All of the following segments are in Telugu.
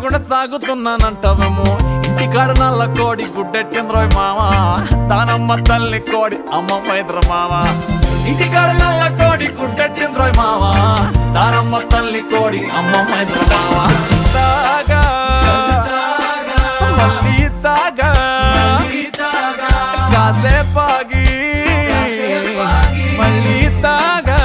లేకుండా తాగుతున్నానంటావేమో ఇంటికాడ నల్ల కోడి గుడ్డెట్టింద్రోయ్ మావా దానమ్మ తల్లి కోడి అమ్మమ్మ ఇద్దరు మావా ఇంటికాడ నల్ల కోడి గుడ్డెట్టింద్రోయ్ మావా దానమ్మ తల్లి కోడి అమ్మమ్మ ఇద్దరు మావా తాగా మళ్ళీ తాగా కాసేపాగి మళ్ళీ తాగా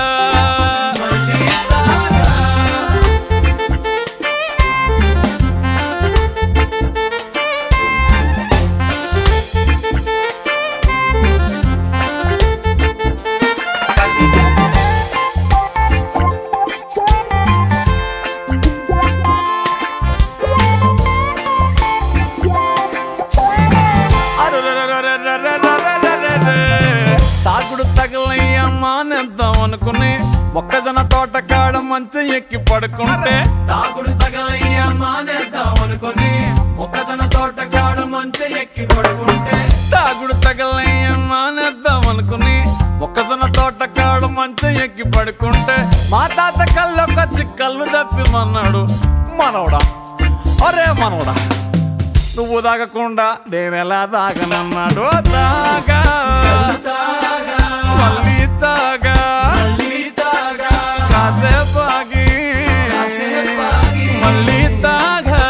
తాగుడు తగలయ్యమ్మా నేద్దాం అనుకుని మొక్కజొన్న తోట కాడ మంచం ఎక్కి పడుకుంటే తాగుడు తగలయ్యమ్మా నేద్దాం అనుకుని మొక్కజొన్న తోట కాడ మంచం ఎక్కి పడుకుంటే తాగుడు తగలయ్యమ్మా నేద్దాం అనుకుని మొక్కజొన్న తోట కాడ మంచం ఎక్కి పడుకుంటే మా తాత కళ్ళొకొచ్చి కళ్ళు తప్పిమన్నాడు మనవడా అరే మనవడా నువ్వు తాగకుండా నేనెలా తాగనన్నాడు తాగా మళ్ళీ తాగా కాసేపాగి మళ్ళీ తాగా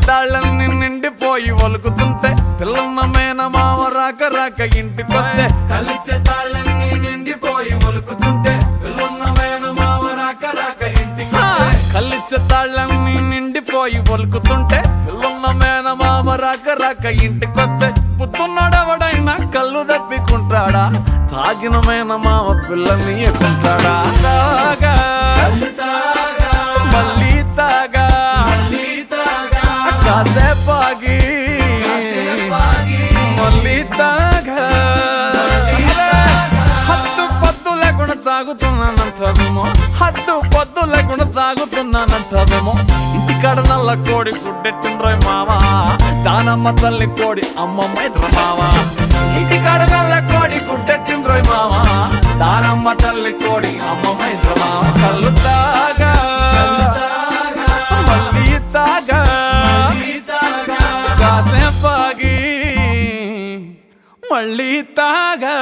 తాళ్ళని నిండిపోయి ఒలుకుతుంటే పిల్లన్న మేనమామ రాక రాక ఇంటికొస్తే కలిచ్చే తాళ్ళని నిండిపోయి ఒలుకుతుంటే పిల్లన్న మేనమామ రాక రాక ఇంటికొస్తే కలిచ్చే తాళ్ళని నిండిపోయి ఒలుకుతుంటే పిల్లన్న మేనమామ రాక రాక ఇంటికొస్తే పుత్తున్నాడెవడైనా కళ్ళు తప్పికుంటాడా తాగిన మేనమామ పిల్లని ఎక్కుంటాడా తాగా మళ్ళీ తాగా కాసేపాగి మళ్ళీ తాగా హద్దు పొద్దు లేకుండా తాగుతున్నానంటావేమో హద్దు పొద్దు లేకుండా తాగుతున్నానంటావేమో ఇంటికాడ నల్ల కోడి గుడ్డెట్టిండ్రోయ్ మావా దానమ్మ తల్లి కోడి అమ్మమ్మ ఇద్దరు మావా ఇంటికాడ నల్ల కోడి గుడ్డెట్టిండ్రోయ్ మావా దానమ్మ తల్లి కోడి అమ్మమ్మ ఇద్దరు మావా కళ్ళు తాగా మళ్ళీ తాగా కాసేపాగి మళ్ళీ తాగా